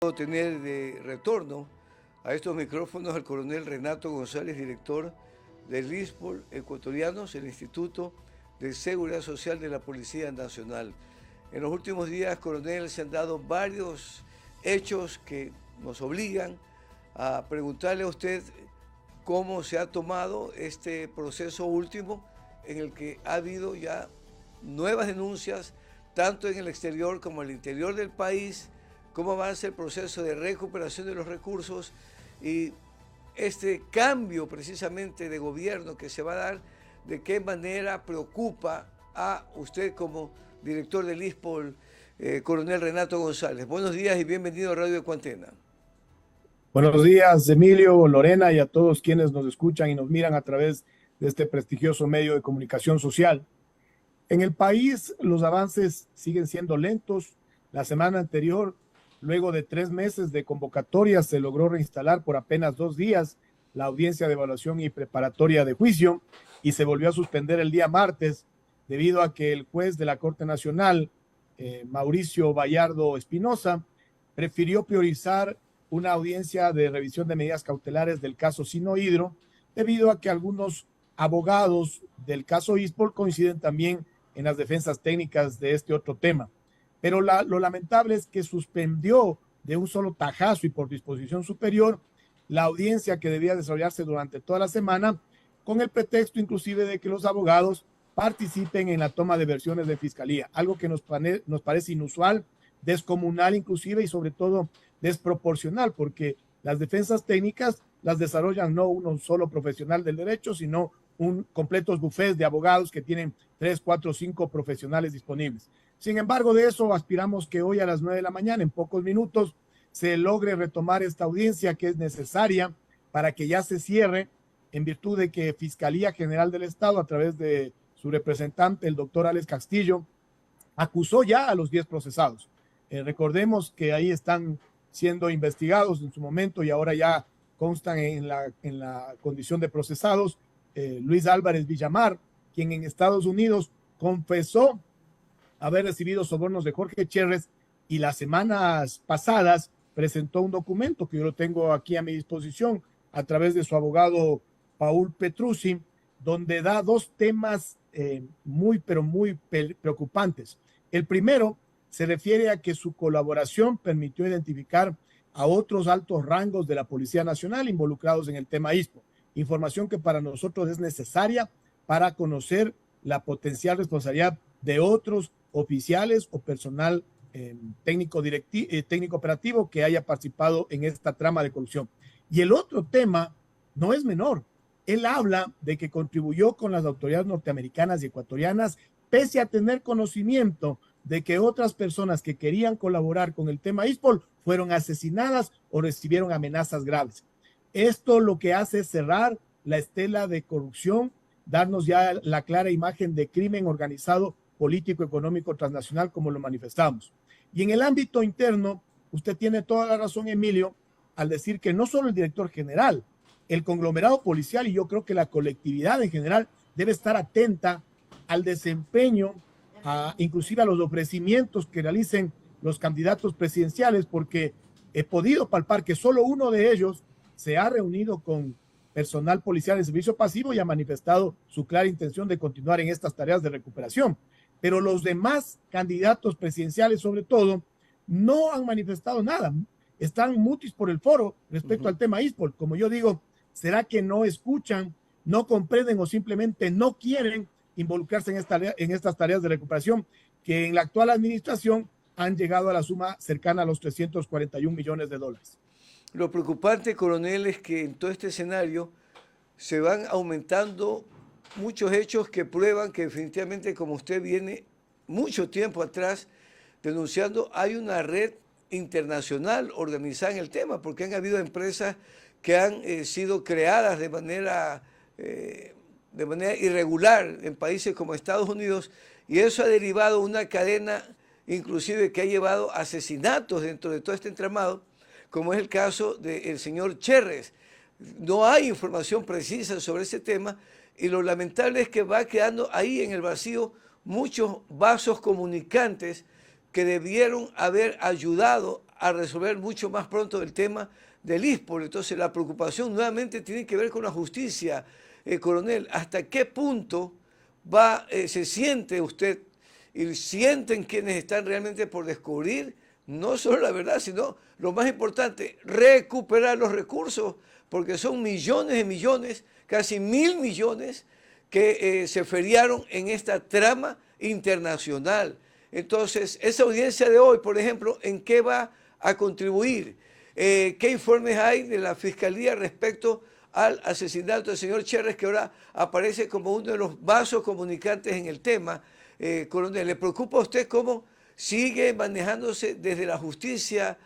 Tener de retorno a estos micrófonos al coronel Renato González, director del ISPOL Ecuatorianos, el Instituto de Seguridad Social de la Policía Nacional. En los últimos días, coronel, se han dado varios hechos que nos obligan a preguntarle a usted cómo se ha tomado este proceso último en el que ha habido ya nuevas denuncias, tanto en el exterior como en el interior del país, cómo avanza el proceso de recuperación de los recursos y este cambio precisamente de gobierno que se va a dar, de qué manera preocupa a usted como director del ISPOL, coronel Renato González. Buenos días y bienvenido a Radio Ecuantena. Buenos días, Emilio, Lorena y a todos quienes nos escuchan y nos miran a través de este prestigioso medio de comunicación social. En el país los avances siguen siendo lentos. La semana anterior, luego de 3 meses de convocatoria, se logró reinstalar por apenas 2 días la audiencia de evaluación y preparatoria de juicio y se volvió a suspender el día martes debido a que el juez de la Corte Nacional, Mauricio Bayardo Espinosa, prefirió priorizar una audiencia de revisión de medidas cautelares del caso Sinohydro, debido a que algunos abogados del caso ISPOL coinciden también en las defensas técnicas de este otro tema. Pero lo lamentable es que suspendió de un solo tajazo y por disposición superior la audiencia que debía desarrollarse durante toda la semana, con el pretexto inclusive de que los abogados participen en la toma de versiones de fiscalía, algo que nos parece inusual, descomunal inclusive y sobre todo desproporcional, porque las defensas técnicas las desarrollan no uno solo profesional del derecho, sino completos bufetes de abogados que tienen 3, 4, 5 profesionales disponibles. Sin embargo, de eso aspiramos que hoy a las 9 de la mañana, en pocos minutos, se logre retomar esta audiencia que es necesaria para que ya se cierre, en virtud de que Fiscalía General del Estado, a través de su representante, el doctor Alex Castillo, acusó ya a los 10 procesados. Recordemos que ahí están siendo investigados en su momento y ahora ya constan en la condición de procesados Luis Álvarez Villamar, quien en Estados Unidos confesó haber recibido sobornos de Jorge Cherres y las semanas pasadas presentó un documento que yo lo tengo aquí a mi disposición a través de su abogado Paul Petrucci, donde da 2 temas muy preocupantes. El primero se refiere a que su colaboración permitió identificar a otros altos rangos de la Policía Nacional involucrados en el tema ISPO, información que para nosotros es necesaria para conocer la potencial responsabilidad de otros oficiales o personal técnico operativo que haya participado en esta trama de corrupción. Y el otro tema no es menor. Él habla de que contribuyó con las autoridades norteamericanas y ecuatorianas, pese a tener conocimiento de que otras personas que querían colaborar con el tema ISPOL fueron asesinadas o recibieron amenazas graves. Esto lo que hace es cerrar la estela de corrupción, darnos ya la clara imagen de crimen organizado, político, económico, transnacional, como lo manifestamos. Y en el ámbito interno, usted tiene toda la razón, Emilio, al decir que no solo el director general, el conglomerado policial y yo creo que la colectividad en general debe estar atenta al desempeño, inclusive a los ofrecimientos que realicen los candidatos presidenciales, porque he podido palpar que solo uno de ellos se ha reunido con personal policial en servicio pasivo y ha manifestado su clara intención de continuar en estas tareas de recuperación. Pero los demás candidatos presidenciales, sobre todo, no han manifestado nada. Están mutis por el foro respecto al tema ISPOL. Como yo digo, ¿será que no escuchan, no comprenden o simplemente no quieren involucrarse en estas tareas de recuperación que en la actual administración han llegado a la suma cercana a los 341 millones de dólares? Lo preocupante, coronel, es que en todo este escenario se van aumentando muchos hechos que prueban que definitivamente, como usted viene mucho tiempo atrás denunciando, hay una red internacional organizada en el tema, porque han habido empresas que han sido creadas de manera irregular en países como Estados Unidos, y eso ha derivado una cadena inclusive que ha llevado asesinatos dentro de todo este entramado, como es el caso del señor Cherres. No hay información precisa sobre ese tema y lo lamentable es que va quedando ahí en el vacío muchos vasos comunicantes que debieron haber ayudado a resolver mucho más pronto el tema del ISPOL. Entonces la preocupación nuevamente tiene que ver con la justicia, coronel. ¿Hasta qué punto se siente usted y sienten quienes están realmente por descubrir no solo la verdad, sino lo más importante, recuperar los recursos, porque son millones de millones, casi 1.000 millones que se feriaron en esta trama internacional? Entonces, esa audiencia de hoy, por ejemplo, ¿en qué va a contribuir? ¿Qué informes hay de la Fiscalía respecto al asesinato del señor Cherres, que ahora aparece como uno de los vasos comunicantes en el tema? Coronel, ¿le preocupa a usted cómo sigue manejándose desde la justicia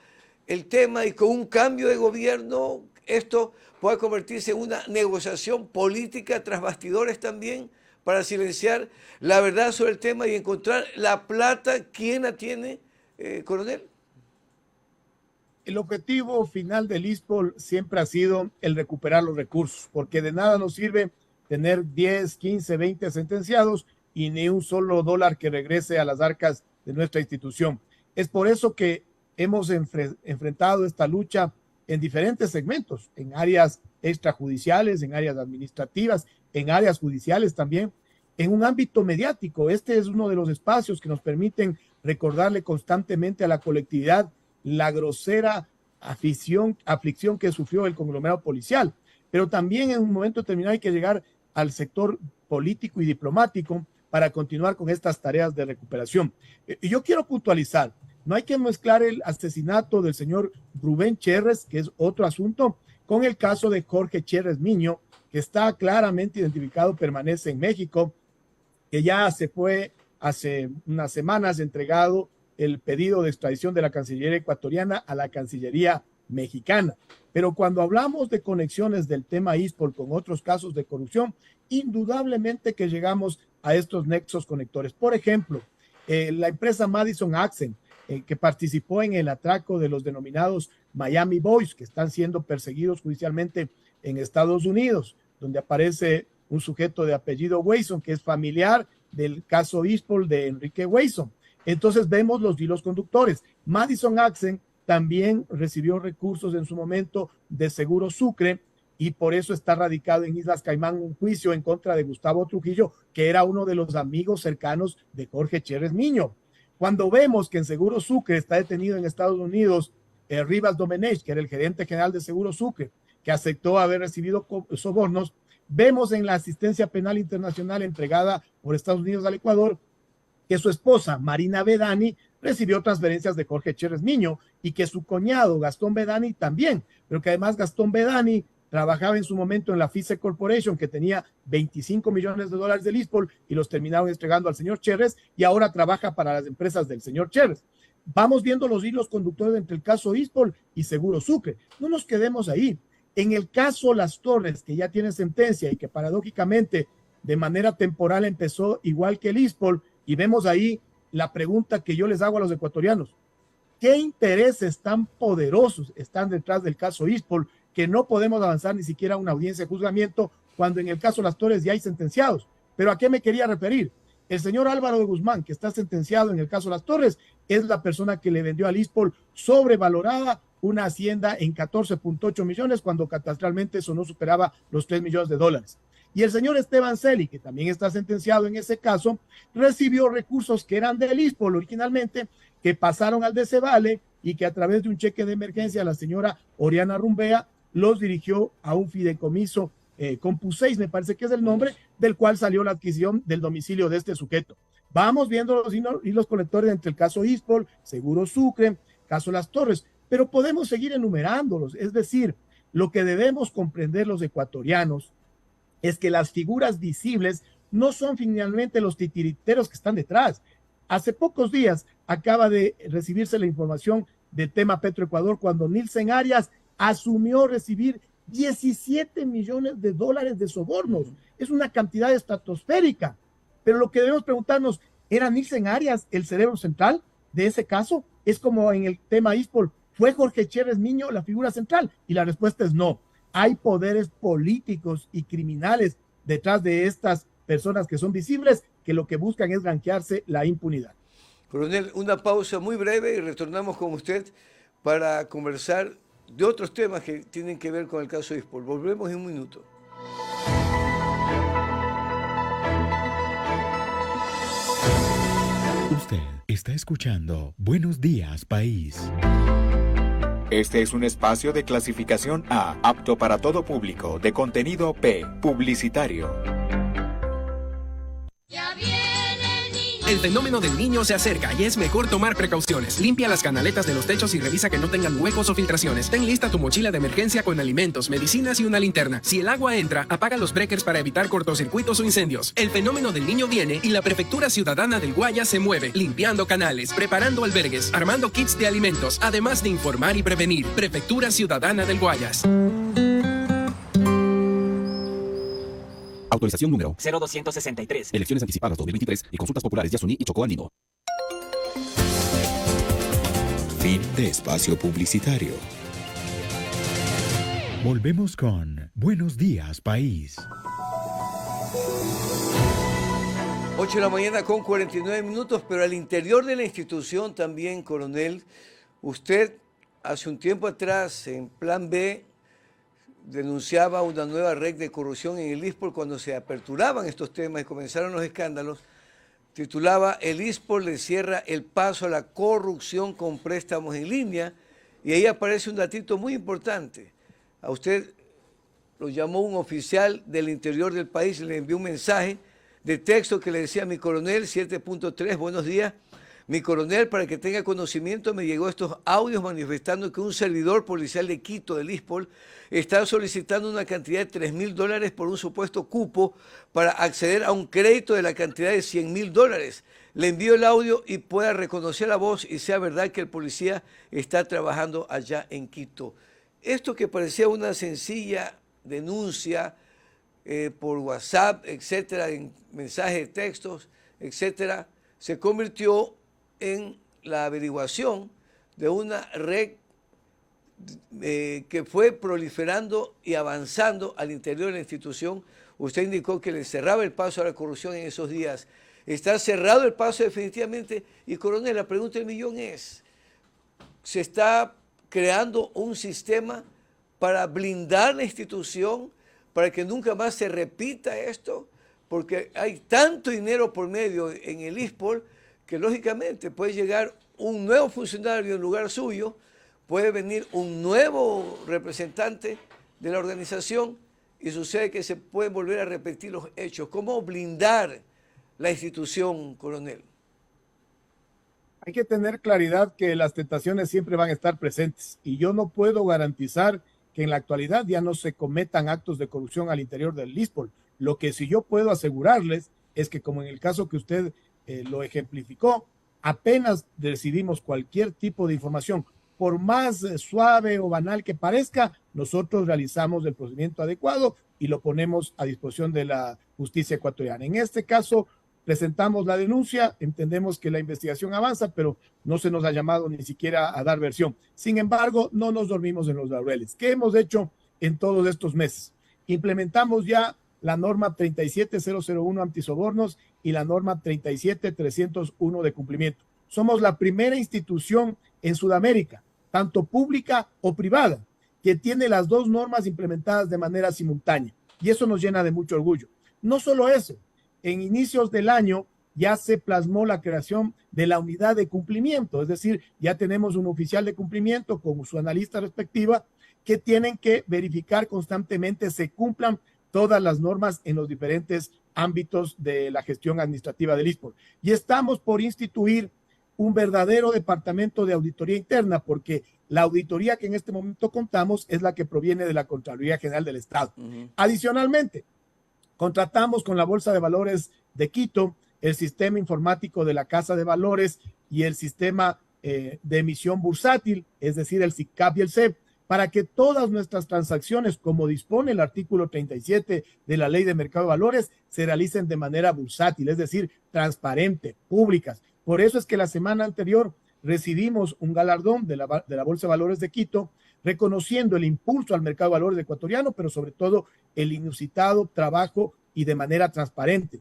el tema y con un cambio de gobierno esto pueda convertirse en una negociación política tras bastidores también para silenciar la verdad sobre el tema y encontrar la plata? ¿Quién la tiene, coronel? El objetivo final del ISPOL siempre ha sido el recuperar los recursos, porque de nada nos sirve tener 10, 15, 20 sentenciados y ni un solo dólar que regrese a las arcas de nuestra institución. Es por eso que hemos enfrentado esta lucha en diferentes segmentos, en áreas extrajudiciales, en áreas administrativas, en áreas judiciales también, en un ámbito mediático. Este es uno de los espacios que nos permiten recordarle constantemente a la colectividad la grosera aflicción que sufrió el conglomerado policial. Pero también en un momento determinado hay que llegar al sector político y diplomático para continuar con estas tareas de recuperación. Y yo quiero puntualizar, no hay que mezclar el asesinato del señor Rubén Cherres, que es otro asunto, con el caso de Jorge Cherres Miño, que está claramente identificado, permanece en México, que ya se fue hace unas semanas entregado el pedido de extradición de la Cancillería ecuatoriana a la Cancillería mexicana. Pero cuando hablamos de conexiones del tema ISPOL con otros casos de corrupción, indudablemente que llegamos a estos nexos conectores. Por ejemplo, la empresa Madison Axen, que participó en el atraco de los denominados Miami Boys, que están siendo perseguidos judicialmente en Estados Unidos, donde aparece un sujeto de apellido Wayson, que es familiar del caso ISPOL de Enrique Wayson. Entonces vemos los hilos conductores. Madison Axen también recibió recursos en su momento de Seguro Sucre y por eso está radicado en Islas Caimán un juicio en contra de Gustavo Trujillo, que era uno de los amigos cercanos de Jorge Cherres Miño. Cuando vemos que en Seguro Sucre está detenido en Estados Unidos Rivas Domenech, que era el gerente general de Seguro Sucre, que aceptó haber recibido sobornos, vemos en la asistencia penal internacional entregada por Estados Unidos al Ecuador que su esposa, Marina Bedani, recibió transferencias de Jorge Cherres Miño y que su cuñado, Gastón Bedani, también, pero que además Gastón Bedani trabajaba en su momento en la FICE Corporation, que tenía 25 millones de dólares del ISPOL y los terminaron entregando al señor Cherres y ahora trabaja para las empresas del señor Cherres. Vamos viendo los hilos conductores entre el caso ISPOL y Seguro Sucre. No nos quedemos ahí. En el caso Las Torres, que ya tiene sentencia y que paradójicamente de manera temporal empezó igual que el ISPOL, y vemos ahí la pregunta que yo les hago a los ecuatorianos. ¿Qué intereses tan poderosos están detrás del caso ISPOL que no podemos avanzar ni siquiera a una audiencia de juzgamiento cuando en el caso Las Torres ya hay sentenciados? ¿Pero a qué me quería referir? El señor Álvaro de Guzmán, que está sentenciado en el caso Las Torres, es la persona que le vendió al ISPOL sobrevalorada una hacienda en 14.8 millones cuando catastralmente eso no superaba los 3 millones de dólares. Y el señor Esteban Celi, que también está sentenciado en ese caso, recibió recursos que eran del ISPOL originalmente, que pasaron al Decevale y que a través de un cheque de emergencia la señora Oriana Rumbea los dirigió a un fideicomiso Compuseis, me parece que es el nombre, del cual salió la adquisición del domicilio de este sujeto. Vamos viendo los hilos conectores entre el caso ISPOL, Seguro Sucre, caso Las Torres, pero podemos seguir enumerándolos. Es decir, lo que debemos comprender los ecuatorianos es que las figuras visibles no son finalmente los titiriteros que están detrás. Hace pocos días acaba de recibirse la información del tema Petroecuador cuando Nielsen Arias asumió recibir 17 millones de dólares de sobornos. Es una cantidad estratosférica. Pero lo que debemos preguntarnos, ¿era Nielsen Arias el cerebro central de ese caso? Es como en el tema ISPOL, ¿fue Jorge Cherres Miño la figura central? Y la respuesta es no. Hay poderes políticos y criminales detrás de estas personas que son visibles, que lo que buscan es granjearse la impunidad. Coronel, una pausa muy breve y retornamos con usted para conversar de otros temas que tienen que ver con el caso de ISPOL. Volvemos en un minuto. Usted está escuchando Buenos Días, País. Este es un espacio de clasificación A, apto para todo público, de contenido P, publicitario. El fenómeno del niño se acerca y es mejor tomar precauciones. Limpia las canaletas de los techos y revisa que no tengan huecos o filtraciones. Ten lista tu mochila de emergencia con alimentos, medicinas y una linterna. Si el agua entra, apaga los breakers para evitar cortocircuitos o incendios. El fenómeno del niño viene y la Prefectura Ciudadana del Guayas se mueve, limpiando canales, preparando albergues, armando kits de alimentos, además de informar y prevenir. Prefectura Ciudadana del Guayas. Autorización número 0263. Elecciones anticipadas 2023 y consultas populares Yasuní y Chocó Andino. Fin de espacio publicitario. Volvemos con Buenos Días, País. 8 de la mañana con 49 minutos, pero al interior de la institución también, coronel, usted hace un tiempo atrás, en Plan B, denunciaba una nueva red de corrupción en el ISPOL cuando se aperturaban estos temas y comenzaron los escándalos. Titulaba "El ISPOL le cierra el paso a la corrupción con préstamos en línea", y ahí aparece un datito muy importante. A usted lo llamó un oficial del interior del país, le envió un mensaje de texto que le decía: "Mi coronel 7.3, buenos días. Mi coronel, para que tenga conocimiento, me llegó estos audios manifestando que un servidor policial de Quito, del ISPOL, está solicitando una cantidad de $3.000 por un supuesto cupo para acceder a un crédito de la cantidad de $100.000. Le envío el audio y pueda reconocer la voz y sea verdad que el policía está trabajando allá en Quito". Esto que parecía una sencilla denuncia por WhatsApp, etcétera, en mensajes de textos, etcétera, se convirtió en la averiguación de una red que fue proliferando y avanzando al interior de la institución. Usted indicó que le cerraba el paso a la corrupción en esos días. Está cerrado el paso definitivamente. Y, coronel, la pregunta del millón es: ¿se está creando un sistema para blindar la institución, para que nunca más se repita esto? Porque hay tanto dinero por medio en el ISPOL que lógicamente puede llegar un nuevo funcionario en lugar suyo, puede venir un nuevo representante de la organización y sucede que se pueden volver a repetir los hechos. ¿Cómo blindar la institución, coronel? Hay que tener claridad que las tentaciones siempre van a estar presentes y yo no puedo garantizar que en la actualidad ya no se cometan actos de corrupción al interior del ISPOL. Lo que sí yo puedo asegurarles es que, como en el caso que usted lo ejemplificó, apenas recibimos cualquier tipo de información, por más suave o banal que parezca, nosotros realizamos el procedimiento adecuado y lo ponemos a disposición de la justicia ecuatoriana. En este caso, presentamos la denuncia, entendemos que la investigación avanza, pero no se nos ha llamado ni siquiera a dar versión. Sin embargo, no nos dormimos en los laureles. ¿Qué hemos hecho en todos estos meses? Implementamos ya la norma 37001 antisobornos y la norma 37301 de cumplimiento. Somos la primera institución en Sudamérica, tanto pública o privada, que tiene las dos normas implementadas de manera simultánea, y eso nos llena de mucho orgullo. No solo eso, en inicios del año ya se plasmó la creación de la unidad de cumplimiento, es decir, ya tenemos un oficial de cumplimiento con su analista respectiva que tienen que verificar constantemente se cumplan todas las normas en los diferentes ámbitos de la gestión administrativa del ISPOL. Y estamos por instituir un verdadero departamento de auditoría interna, porque la auditoría que en este momento contamos es la que proviene de la Contraloría General del Estado. Adicionalmente, contratamos con la Bolsa de Valores de Quito el sistema informático de la Casa de Valores y el sistema de emisión bursátil, es decir, el SICAP y el CEP, para que todas nuestras transacciones, como dispone el artículo 37 de la Ley de Mercado de Valores, se realicen de manera bursátil, es decir, transparente, públicas. Por eso es que la semana anterior recibimos un galardón de la Bolsa de Valores de Quito, reconociendo el impulso al mercado de valores ecuatoriano, pero sobre todo el inusitado trabajo y de manera transparente.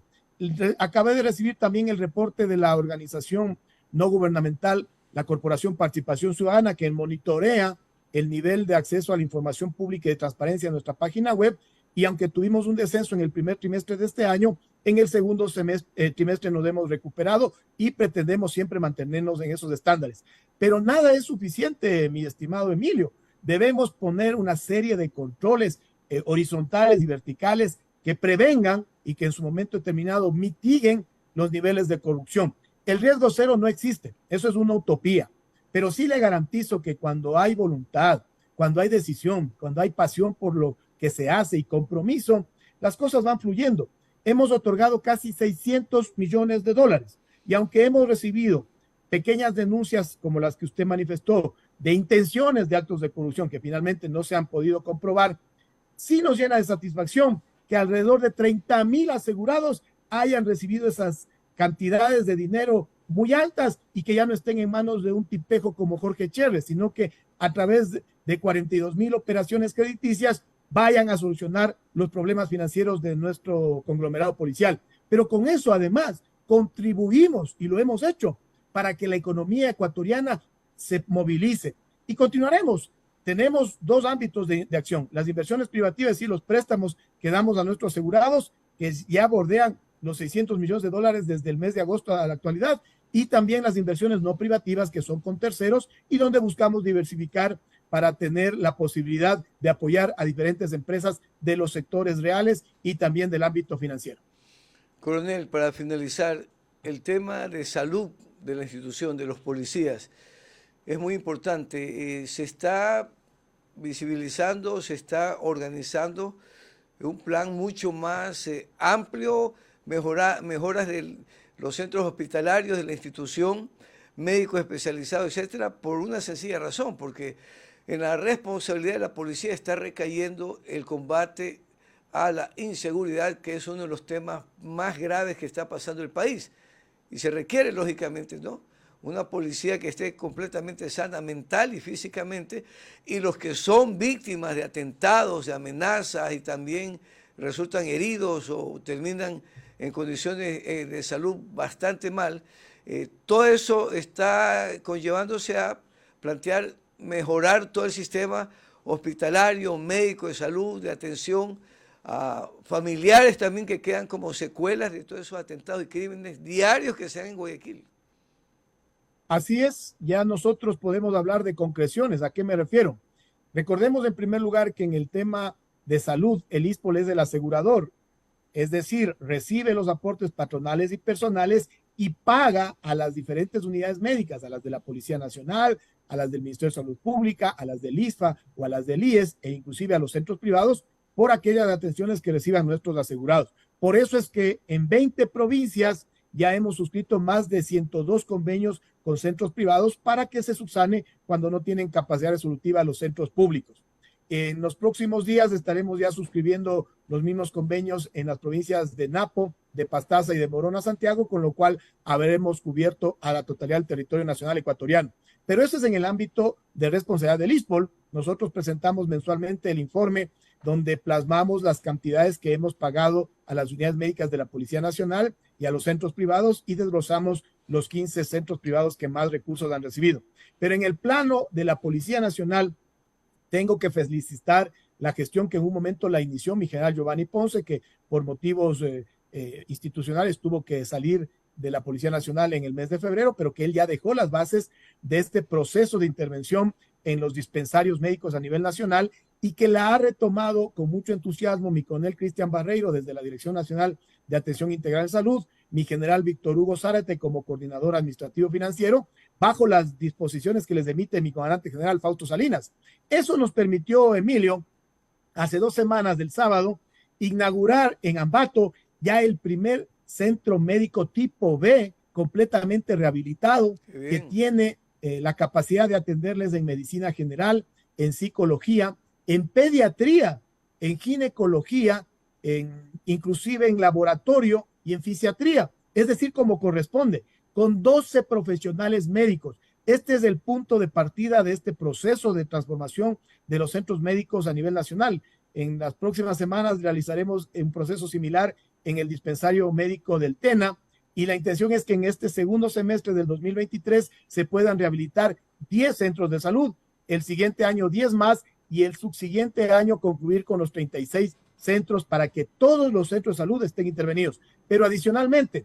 Acabé de recibir también el reporte de la organización no gubernamental la Corporación Participación Ciudadana, que monitorea el nivel de acceso a la información pública y de transparencia en nuestra página web, y aunque tuvimos un descenso en el primer trimestre de este año, en el segundo trimestre nos hemos recuperado y pretendemos siempre mantenernos en esos estándares. Pero nada es suficiente, mi estimado Emilio. Debemos poner una serie de controles horizontales y verticales que prevengan y que en su momento determinado mitiguen los niveles de corrupción. El riesgo cero no existe, eso es una utopía, pero sí le garantizo que cuando hay voluntad, cuando hay decisión, cuando hay pasión por lo que se hace y compromiso, las cosas van fluyendo. Hemos otorgado casi 600 millones de dólares y aunque hemos recibido pequeñas denuncias como las que usted manifestó de intenciones de actos de corrupción que finalmente no se han podido comprobar, sí nos llena de satisfacción que alrededor de 30,000 asegurados hayan recibido esas cantidades de dinero muy altas y que ya no estén en manos de un tipejo como Jorge Chérez, sino que a través de 42,000 operaciones crediticias vayan a solucionar los problemas financieros de nuestro conglomerado policial. Pero con eso además contribuimos, y lo hemos hecho, para que la economía ecuatoriana se movilice. Y continuaremos. Tenemos dos ámbitos de acción, las inversiones privativas y los préstamos que damos a nuestros asegurados, que ya bordean los 600 millones de dólares desde el mes de agosto a la actualidad, y también las inversiones no privativas que son con terceros y donde buscamos diversificar para tener la posibilidad de apoyar a diferentes empresas de los sectores reales y también del ámbito financiero. Coronel, para finalizar, el tema de salud de la institución, de los policías, es muy importante. Se está visibilizando, se está organizando un plan mucho más amplio, mejoras de los centros hospitalarios de la institución, médicos especializados, etcétera, por una sencilla razón, porque en la responsabilidad de la policía está recayendo el combate a la inseguridad, que es uno de los temas más graves que está pasando el país. Y se requiere, lógicamente, ¿no?, una policía que esté completamente sana mental y físicamente, y los que son víctimas de atentados, de amenazas y también resultan heridos o terminan en condiciones de salud bastante mal, todo eso está conllevándose a plantear mejorar todo el sistema hospitalario, médico, de salud, de atención a familiares también que quedan como secuelas de todos esos atentados y crímenes diarios que se dan en Guayaquil. Así es, ya nosotros podemos hablar de concreciones. ¿A qué me refiero? Recordemos en primer lugar que en el tema de salud, el ISPOL es del asegurador, es decir, recibe los aportes patronales y personales y paga a las diferentes unidades médicas, a las de la Policía Nacional, a las del Ministerio de Salud Pública, a las del ISFA o a las del IES e inclusive a los centros privados por aquellas atenciones que reciban nuestros asegurados. Por eso es que en 20 provincias ya hemos suscrito más de 102 convenios con centros privados para que se subsane cuando no tienen capacidad resolutiva los centros públicos. En los próximos días estaremos ya suscribiendo los mismos convenios en las provincias de Napo, de Pastaza y de Morona, Santiago, con lo cual habremos cubierto a la totalidad del territorio nacional ecuatoriano. Pero eso es en el ámbito de responsabilidad del ISPOL. Nosotros presentamos mensualmente el informe donde plasmamos las cantidades que hemos pagado a las unidades médicas de la Policía Nacional y a los centros privados y desglosamos los 15 centros privados que más recursos han recibido. Pero en el plano de la Policía Nacional, tengo que felicitar la gestión que en un momento la inició mi general Giovanni Ponce, que por motivos institucionales tuvo que salir de la Policía Nacional en el mes de febrero, pero que él ya dejó las bases de este proceso de intervención en los dispensarios médicos a nivel nacional y que la ha retomado con mucho entusiasmo mi coronel Cristian Barreiro desde la Dirección Nacional de Atención Integral en Salud, mi general Víctor Hugo Zárate como coordinador administrativo financiero, bajo las disposiciones que les emite mi comandante general Fausto Salinas. Eso nos permitió, Emilio, hace 2 semanas del sábado, inaugurar en Ambato ya el primer centro médico tipo B completamente rehabilitado, que tiene la capacidad de atenderles en medicina general, en psicología, en pediatría, en ginecología, inclusive en laboratorio y en fisiatría, es decir, como corresponde, con 12 profesionales médicos. Este es el punto de partida de este proceso de transformación de los centros médicos a nivel nacional. En las próximas semanas realizaremos un proceso similar en el dispensario médico del TENA, y la intención es que en este segundo semestre del 2023 se puedan rehabilitar 10 centros de salud, el siguiente año 10 más y el subsiguiente año concluir con los 36 centros para que todos los centros de salud estén intervenidos. Pero adicionalmente,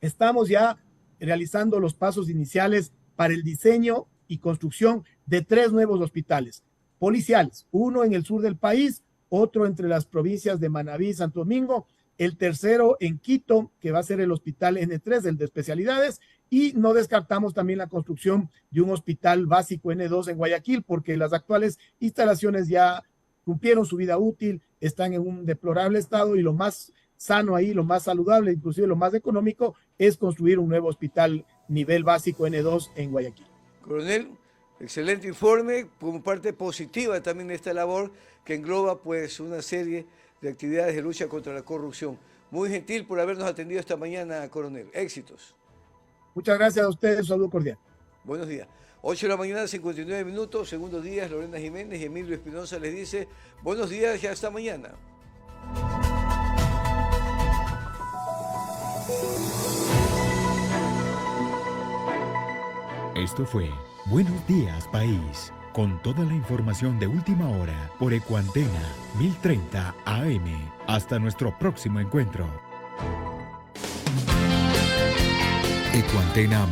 estamos ya realizando los pasos iniciales para el diseño y construcción de 3 nuevos hospitales policiales, uno en el sur del país, otro entre las provincias de Manabí y Santo Domingo, el tercero en Quito, que va a ser el hospital N3, el de especialidades, y no descartamos también la construcción de un hospital básico N2 en Guayaquil, porque las actuales instalaciones ya cumplieron su vida útil, están en un deplorable estado y lo más sano ahí, lo más saludable, inclusive lo más económico, es construir un nuevo hospital nivel básico N2 en Guayaquil. Coronel, excelente informe, como parte positiva también de esta labor que engloba pues una serie de actividades de lucha contra la corrupción. Muy gentil por habernos atendido esta mañana, coronel. Éxitos. Muchas gracias a ustedes, un saludo cordial. Buenos días. 8 de la mañana, 59 minutos, segundos días, Lorena Jiménez y Emilio Espinosa les dice buenos días y hasta mañana. Esto fue Buenos Días País, con toda la información de última hora por Ecuantena 1030 AM. Hasta nuestro próximo encuentro. Ecuantena